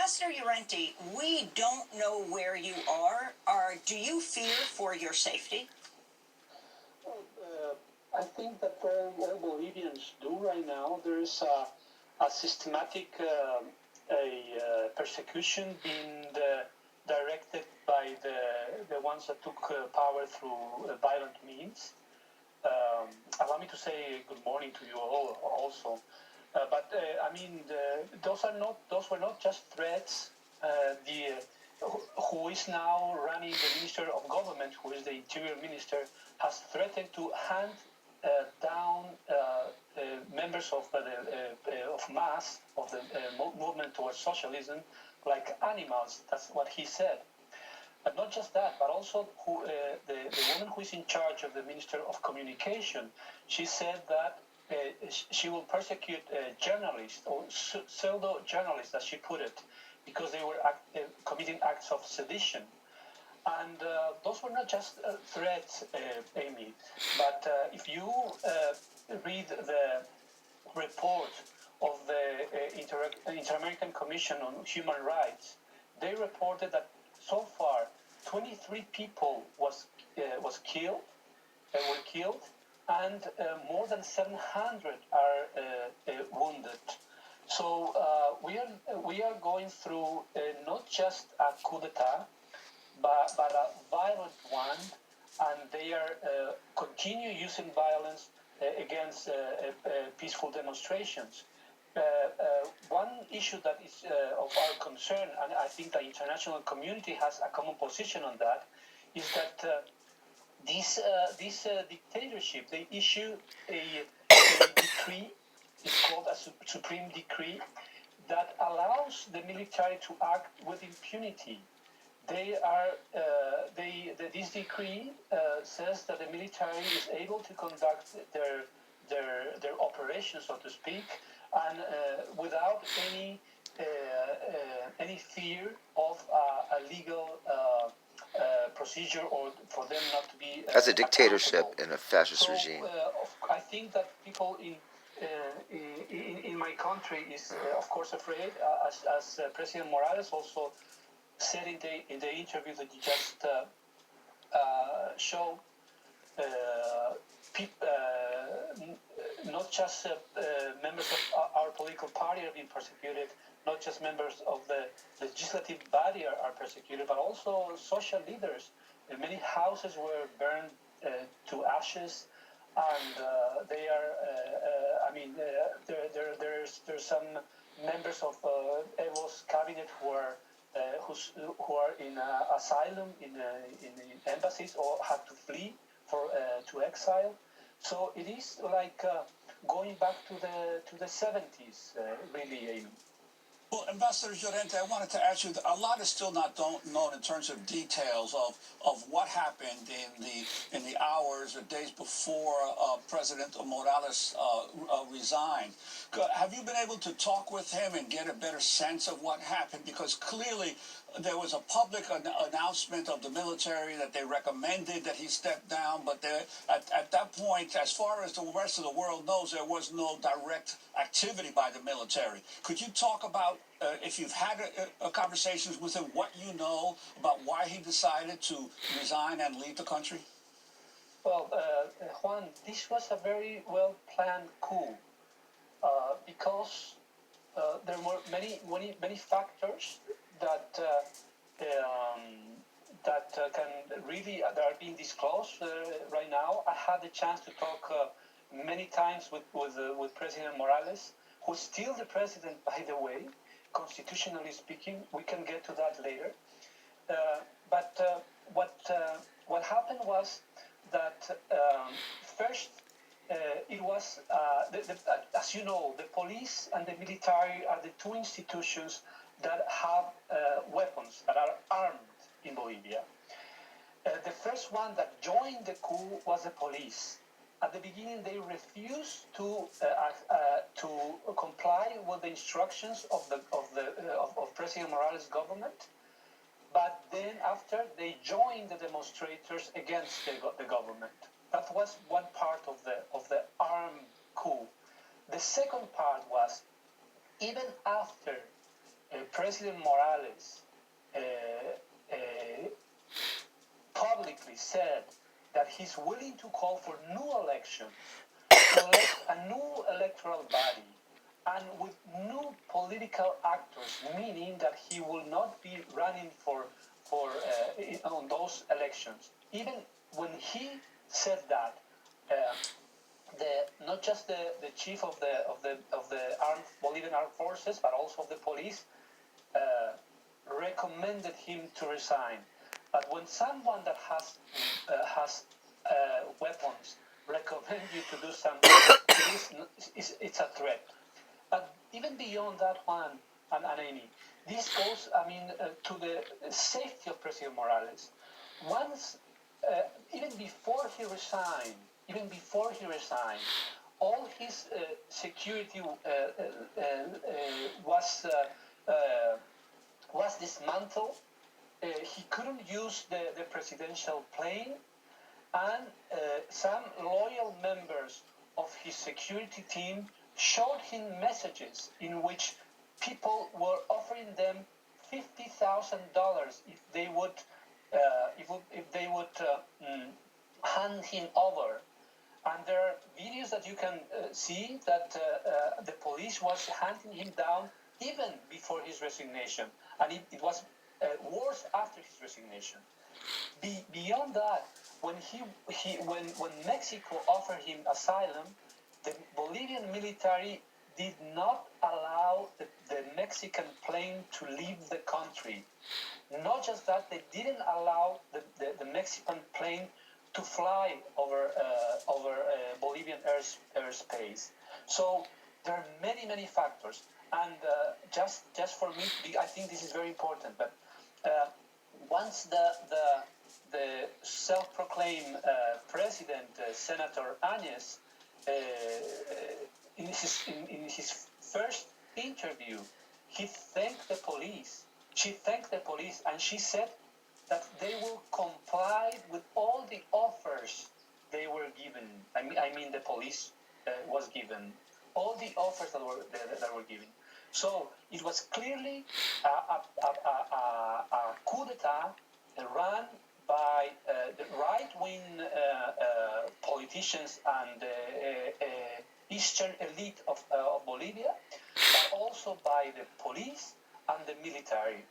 Ambassador Llorente, we don't know where you are. Do you fear for your safety? I think that all Bolivians do right now. There is a systematic persecution being directed by the ones that took power through violent means. Allow me to say good morning to you all also. I mean, those were not just threats. Who is now running the Minister of Government, who is the Interior Minister, has threatened to hand down members of MAS, of the movement towards socialism, like animals. That's what he said. But not just that, but also the woman who is in charge of the Minister of Communication, she said that she will persecute journalists, or pseudo-journalists, as she put it, because they were committing acts of sedition. And those were not just threats, Amy, but if you read the report of the Inter-American Commission on Human Rights, they reported that so far 23 people were killed, and more than 700 are wounded. So we are going through not just a coup d'etat, but a violent one, and they are continue using violence against peaceful demonstrations. One issue that is of our concern, and I think the international community has a common position on that, is that this dictatorship, they issue a decree, it's called a supreme decree, that allows the military to act with impunity. This decree says that the military is able to conduct their operations, so to speak, and without any fear of a legal procedure, or for them not to be as a dictatorship in a fascist regime. I think that people in my country is of course afraid, as President Morales also said in the interview that you just showed. Not just members of our political party are being persecuted, not just members of the legislative body are persecuted, but also social leaders. Many houses were burned to ashes, and they are. There's some members of Evo's cabinet who are in asylum in embassies, or have to flee to exile. So it is like going back to the 70s, really, Amy. Well, Ambassador Llorente, I wanted to ask you, a lot is still not known in terms of details of what happened in the hours or days before President Morales resigned. Have you been able to talk with him and get a better sense of what happened? Because clearly there was a public announcement of the military that they recommended that he step down, but at that point, as far as the rest of the world knows, there was no direct activity by the military. Could you talk about, if you've had conversations with him, what you know about why he decided to resign and leave the country? Well, Juan, this was a very well-planned coup because there were many factors that that are being disclosed right now. I had the chance to talk many times with President Morales, who's still the president, by the way, constitutionally speaking. We can get to that later. But what happened was that first it was, as you know, the police and the military are the two institutions that have weapons, that are armed in Bolivia. The first one that joined the coup was the police. At the beginning, they refused to comply with the instructions of President Morales' government. But then, after, they joined the demonstrators against the government. That was one part of the armed coup. The second part was, even after President Morales publicly said that he's willing to call for new elections, to elect a new electoral body, and with new political actors, meaning that he will not be running on those elections. Even when he said that, not just the chief of the Bolivian armed forces, but also of the police, recommended him to resign. But when someone that has weapons recommend you to do something, it's a threat. But even beyond that one, and Amy, this goes, to the safety of President Morales. Once, even before he resigned, all his security was dismantled. He couldn't use the presidential plane, and some loyal members of his security team showed him messages in which people were offering them $50,000 if they would hand him over. And there are videos that you can see that the police was hunting him down even before his resignation, and it was worse after his resignation. Beyond that, when Mexico offered him asylum, the Bolivian military did not allow the Mexican plane to leave the country. Not just that, they didn't allow the Mexican plane to fly over Bolivian airspace. So there are many factors, and just for me, I think this is very important. But once the self-proclaimed president, Senator Áñez, in his first interview, he thanked the police. She thanked the police, and she said that they will comply with all the offers they were given. I mean the police was given all the offers that were given. So it was clearly a coup d'état run by the right-wing politicians and eastern elite of Bolivia, but also by the police and the military.